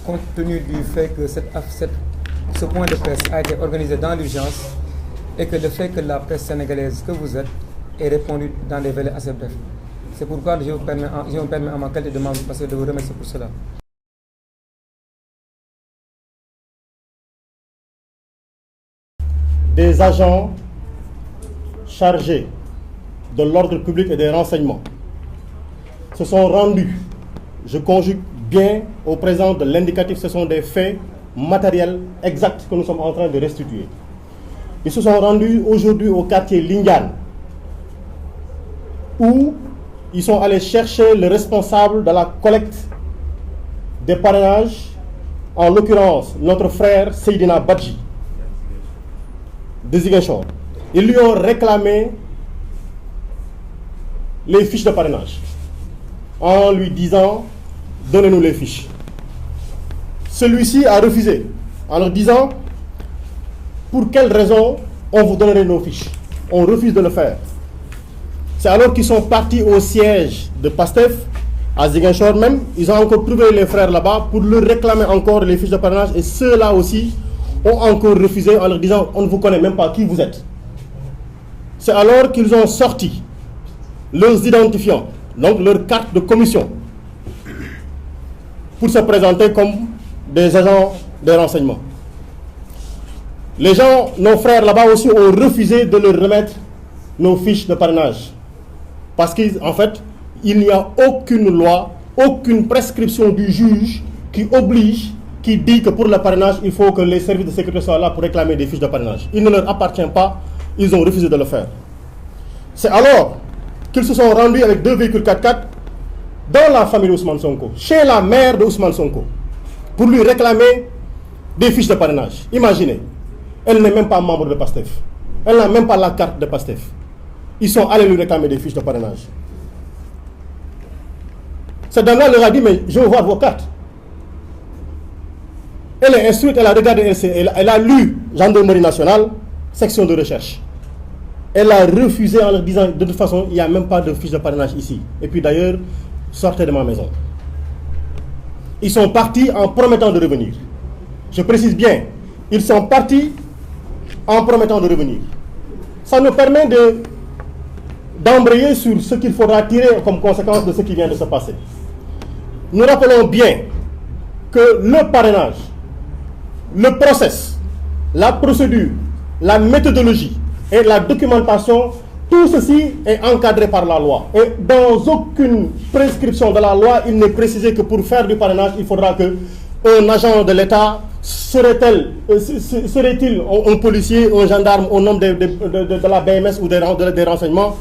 compte tenu du fait que ce point de presse a été organisé dans l'urgence et que le fait que la presse sénégalaise que vous êtes ait répondu dans des délais assez brefs. C'est pourquoi je me permets en ma qualité de membre de vous remercier pour cela. Des agents chargés de l'ordre public et des renseignements se sont rendus, je conjugue bien au présent de l'indicatif, ce sont des faits matériels exacts que nous sommes en train de restituer. Ils se sont rendus aujourd'hui au quartier Lindiane, où ils sont allés chercher le responsable de la collecte des parrainages, en l'occurrence notre frère Seydina Badji de Ziguinchor. Ils lui ont réclamé les fiches de parrainage en lui disant « Donnez-nous les fiches ». Celui-ci a refusé en leur disant « Pour quelle raison on vous donnerait nos fiches ?» On refuse de le faire. C'est alors qu'ils sont partis au siège de PASTEF, à Ziguinchor même. Ils ont encore trouvé les frères là-bas pour leur réclamer encore les fiches de parrainage. Et ceux-là aussi ont encore refusé en leur disant « On ne vous connaît même pas qui vous êtes ». C'est alors qu'ils ont sorti leurs identifiants, donc leur carte de commission, pour se présenter comme des agents de renseignement. Les gens, nos frères là-bas aussi, ont refusé de leur remettre nos fiches de parrainage. Parce qu'en fait, il n'y a aucune loi, aucune prescription du juge qui oblige, qui dit que pour le parrainage, il faut que les services de sécurité soient là pour réclamer des fiches de parrainage. Il ne leur appartient pas, ils ont refusé de le faire. C'est alors qu'ils se sont rendus avec 2 véhicules 4x4 dans la famille d'Ousmane Sonko, chez la mère de Ousmane Sonko, pour lui réclamer des fiches de parrainage. Imaginez, elle n'est même pas membre de PASTEF. Elle n'a même pas la carte de PASTEF. Ils sont allés lui réclamer des fiches de parrainage. Cette dame-là leur a dit, mais je veux voir vos cartes. Elle est instruite, elle a regardé, elle a lu Gendarmerie nationale, section de recherche. Elle a refusé en leur disant, de toute façon, il n'y a même pas de fiche de parrainage ici. Et puis d'ailleurs, sortez de ma maison. Ils sont partis en promettant de revenir. Je précise bien, ils sont partis en promettant de revenir. Ça nous permet d'embrayer sur ce qu'il faudra tirer comme conséquence de ce qui vient de se passer. Nous rappelons bien que le parrainage, le process, la procédure, la méthodologie et la documentation, tout ceci est encadré par la loi. Et dans aucune prescription de la loi, il n'est précisé que pour faire du parrainage, il faudra qu'un agent de l'État, serait-il un policier, un gendarme, un homme de la BMS ou des renseignements,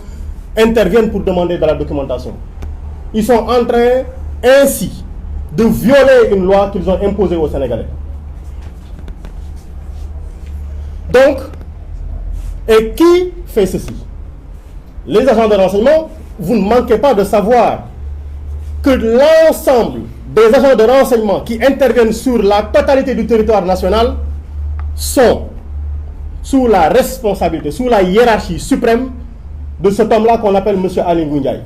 interviennent pour demander de la documentation. Ils sont en train ainsi de violer une loi qu'ils ont imposée aux Sénégalais. Donc, et qui fait ceci? Les agents de renseignement, vous ne manquez pas de savoir que l'ensemble des agents de renseignement qui interviennent sur la totalité du territoire national sont sous la responsabilité, sous la hiérarchie suprême de cet homme-là qu'on appelle M. Ali Ngouille.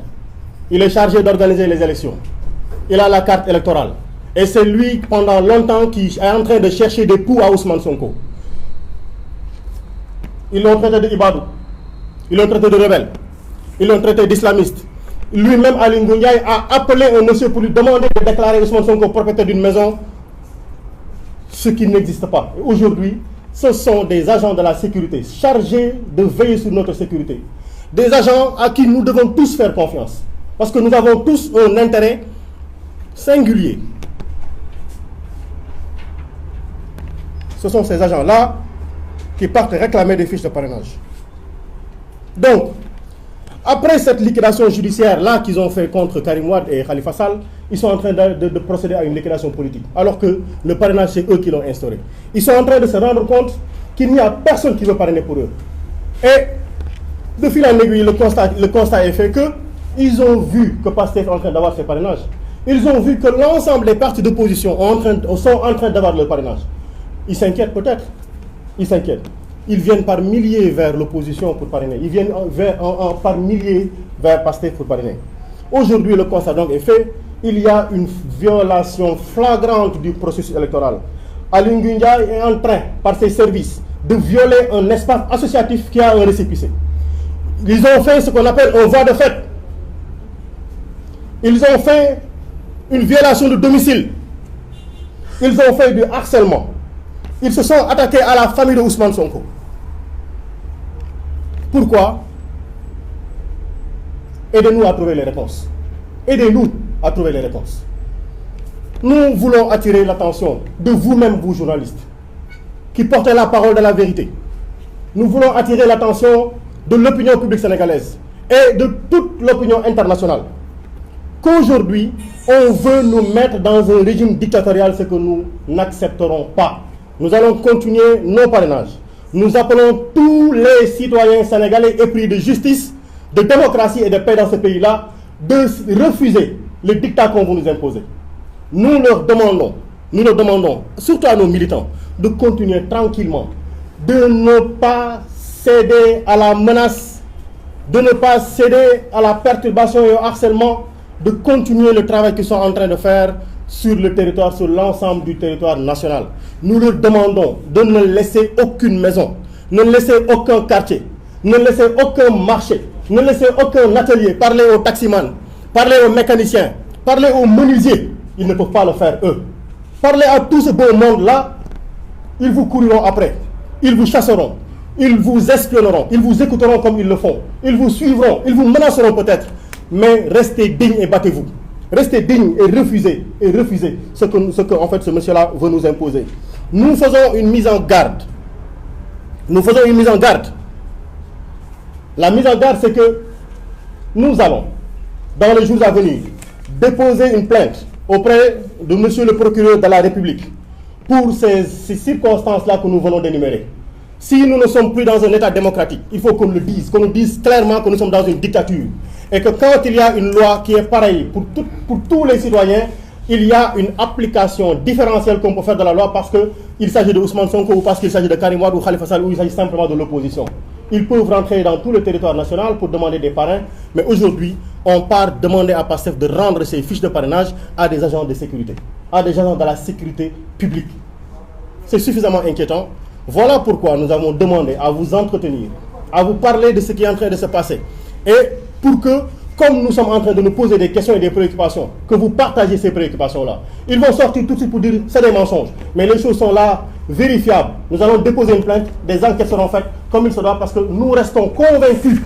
Il est chargé d'organiser les élections. Il a la carte électorale. Et c'est lui, pendant longtemps, qui est en train de chercher des poux à Ousmane Sonko. Ils l'ont traité de Ibadou. Ils l'ont traité de rebelle. Ils l'ont traité d'islamiste. Lui-même, Ali Ngouille, a appelé un monsieur pour lui demander de déclarer Ousmane Sonko propriétaire d'une maison, ce qui n'existe pas. Aujourd'hui, ce sont des agents de la sécurité chargés de veiller sur notre sécurité. Des agents à qui nous devons tous faire confiance. Parce que nous avons tous un intérêt singulier. Ce sont ces agents-là qui partent réclamer des fiches de parrainage. Donc, après cette liquidation judiciaire-là qu'ils ont fait contre Karim Wade et Khalifa Sall, ils sont en train de procéder à une liquidation politique. Alors que le parrainage, c'est eux qui l'ont instauré. Ils sont en train de se rendre compte qu'il n'y a personne qui veut parrainer pour eux. Et de fil en aiguille, le constat est fait qu'ils ont vu que PASTEF est en train d'avoir ses parrainages. Ils ont vu que l'ensemble des partis d'opposition sont en train d'avoir le parrainage. Ils s'inquiètent peut-être. Ils s'inquiètent. Ils viennent par milliers vers l'opposition pour parrainer. Ils viennent par milliers vers PASTEF pour parrainer. Aujourd'hui, le constat donc est fait. il y a une violation flagrante du processus électoral. Aly Ngouille Ndiaye est en train, par ses services, de violer un espace associatif qui a un récépissé. Ils ont fait ce qu'on appelle un voie de fait. Ils ont fait une violation de domicile. Ils ont fait du harcèlement. Ils se sont attaqués à la famille de Ousmane Sonko. Pourquoi? Aidez-nous à trouver les réponses. Aidez-nous à trouver les réponses. Nous voulons attirer l'attention de vous-même, vous journalistes, qui portez la parole de la vérité. Nous voulons attirer l'attention de l'opinion publique sénégalaise et de toute l'opinion internationale. Qu'aujourd'hui, on veut nous mettre dans un régime dictatorial, ce que nous n'accepterons pas. Nous allons continuer nos parrainages. Nous appelons tous les citoyens sénégalais épris de justice, de démocratie et de paix dans ce pays-là, de refuser le dictat qu'on veut nous imposer. Nous leur demandons, surtout à nos militants, de continuer tranquillement, de ne pas céder à la menace, de ne pas céder à la perturbation et au harcèlement, de continuer le travail qu'ils sont en train de faire sur le territoire, sur l'ensemble du territoire national. Nous leur demandons de ne laisser aucune maison, ne laisser aucun quartier, ne laisser aucun marché, ne laisser aucun atelier. Parler aux taximans, parler aux mécaniciens, parler aux menuisiers. Ils ne peuvent pas le faire eux. Parler à tout ce beau monde-là, ils vous couriront après. Ils vous chasseront, ils vous espionneront, ils vous écouteront comme ils le font. Ils vous suivront, ils vous menaceront peut-être. Mais restez dignes et battez-vous. Restez dignes et refusez ce que en fait ce monsieur-là veut nous imposer. Nous faisons une mise en garde. La mise en garde, c'est que nous allons, dans les jours à venir, déposer une plainte auprès de monsieur le procureur de la République pour ces circonstances-là que nous venons d'énumérer. Si nous ne sommes plus dans un état démocratique, il faut qu'on le dise, qu'on nous dise clairement que nous sommes dans une dictature. Et que quand il y a une loi qui est pareille pour tous les citoyens, il y a une application différentielle qu'on peut faire de la loi parce qu'il s'agit de Ousmane Sonko ou parce qu'il s'agit de Karim Wade ou Khalifa Sall ou il s'agit simplement de l'opposition. Ils peuvent rentrer dans tout le territoire national pour demander des parrains, mais aujourd'hui, on part demander à PASTEF de rendre ces fiches de parrainage à des agents de sécurité, à des agents de la sécurité publique. C'est suffisamment inquiétant. Voilà pourquoi nous avons demandé à vous entretenir, à vous parler de ce qui est en train de se passer. Et pour que, comme nous sommes en train de nous poser des questions et des préoccupations, que vous partagez ces préoccupations-là. Ils vont sortir tout de suite pour dire c'est des mensonges. Mais les choses sont là, vérifiables. Nous allons déposer une plainte, des enquêtes seront faites comme il se doit parce que nous restons convaincus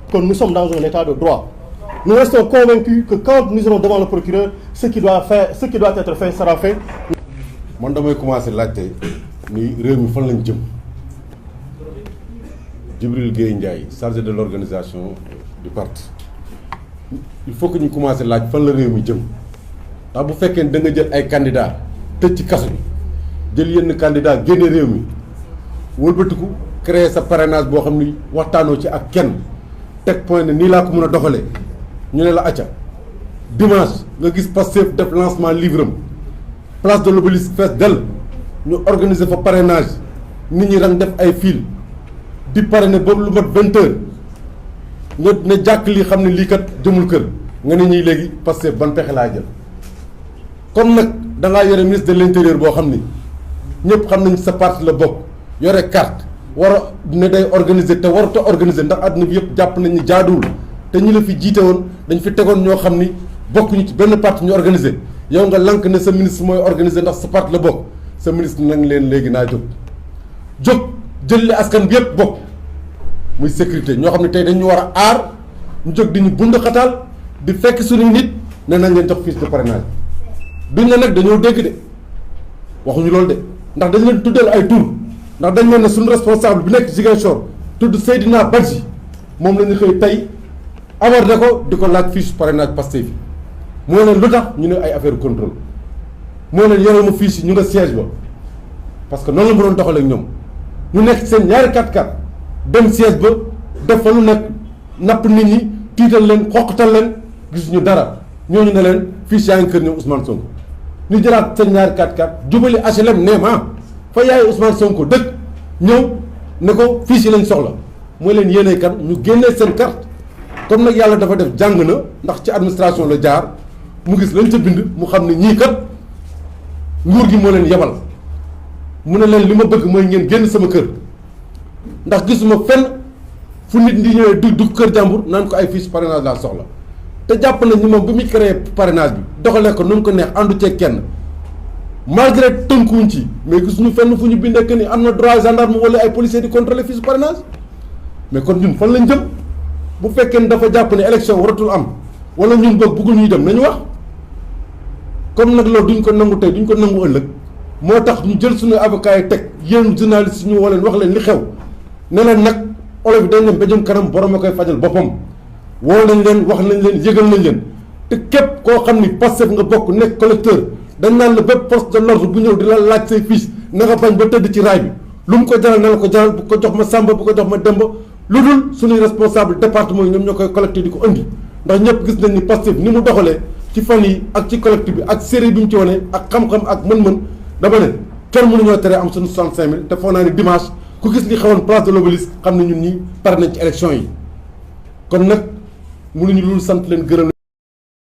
que nous sommes dans un état de droit. Nous restons convaincus que quand nous irons devant le procureur, ce qui doit être fait sera fait. Man damay commencer laajte ni réew mi fan lañ jëm. Djibril Gueye Ndiaye, chargé de l'organisation du parti. Il faut que ñu commencer laaj fan la réew mi jëm. Ndax bu fekkee da nga jël ay candidats tëj ci kaso bi jël yenn candidats génne réew mi wëlbatiku créer sa parrainage boo xam ni waxtaanoo ci ak kenn teg point ne nii laa ko mën a doxalee ñu ne la acca dimanche nga gis Pastef def lancement livre am place de l'Obélisque fees dell ñu organiser fa parrainage nit ñi rang def ay fil di parrainer boobu lu mat 20 heures nga ne jàkk lii xam ne lii kat jëmul kër nga ne ñuy léegi Pastef ban pexe laa jël comme nag da ngaa yore ministre de l'intérieur boo xam ni ñëpp xam nañ sa parti la bokk yore carte war a ne day organiser te warut a organiser ndax àdduna bi yëpp jàpp nañ ni jaaduwul te ñi la fi jiite woon dañ fi tegoon ñoo xam ni bokkuñu ci benn parti ñu organiser yow nga lank ne sa ministre mooy organiser ndax sa parti la bokk sa ministre nag leen léegi naa jóg jël li askan bi yëpp bokk muy sécurité ñoo xam ne tey dañu war a aar ñu jóg di ñu bund xataal di fekk suñu nit ne nañ leen jox fiche de parrainage duñ ne nag dañoo dégg de waxuñu loolu de ndax dañ leen tuddal ay tur ndax dañ leen ne suñu responsable bi nekk Ziguinchor tudd Seydina Badji moom la ñu xëy tey abordé ko di ko laaj fiche parrainage Pastef fi moo leen lu tax ñu ne ay affaire contrôle moo leen yore ma fiche yi ñu nga siège ba parce que noonu la mu doon doxalee ak ñoom ñu nekk seen ñaari 4x4 dem siège ba def fa lu nekk napp nit ñi tiital leen xoqatal leen gis ñu dara ñooñu ne leen fiche yaa ngi kër ñoom Ousmane Sonko ñu jëlaat seen ñaari 4x4 jubali HLM Néma fa yaay Ousmane Sonko dëkk ñëw ne ko fiche yi lañ soxla mooy leen yéenee kan ñu génnee seen carte comme nag yàlla dafa def jàng na ndax ci administration la jaar mu gis lañ ca bind mu xam ne ñii kat nguur gi moo leen yebal mu ne leen li ma bëgg mooy ngeen génn sama kër ndax gisuma fenn fu nit di ñëwee dugg kër jàmbur naan ko ay fiches parrainage laa soxla te jàpp nañ ni moom bi muy créé parrainage bi doxalee ko nu mu ko neex àndu ceeg kenn malgré tënkuwuñ ci mais gisuñu fenn fu ñu bindee que ni am na droit gendarme wala ay policiers di contrôler fiche parrainage mais kon ñun fan lañ jëm bu fekkee ne dafa jàpp ne élection waratul am wala ñun boog bëggul ñuy dem nañu wax comme nag loolu duñ ko nangu tey duñ ko nangu ëllëg moo tax ñu jël suñu avocat yi teg yéen journalistes ñu woo leen wax leen li xew ne leen nag olof yi dañ leen ba jëm kanam borom a koy fajal boppam woo nañ leen wax nañ leen yëgal nañ leen te képp koo xam ni Pastef nga bokk nekk collecteur dañ naan la bépp force de l'ordre bu ñëw di la laaj say fiches na nga bañ ba tëdd ci raay bi lu mu ko jaral na la ko jaral bu ko jox ma Samba bu ko jox ma Demba lu dul suñuy responsable département yi ñoom ñoo koy collecté di ko indi ndax ñëpp gis nañ ni Pastef ni mu doxalee ci fan yi ak ci collecte bi ak série bi mu ci wane ak xam-xam ak mën-mën dama ne kenn mënuñoo tere am suñu 65000 te foog naa ni dimanche ku gis li xewoon place de l'Obélisque xam ne ñun ñi pare nañ ci élection yi kon nag mënuñu lu sant leen gërëm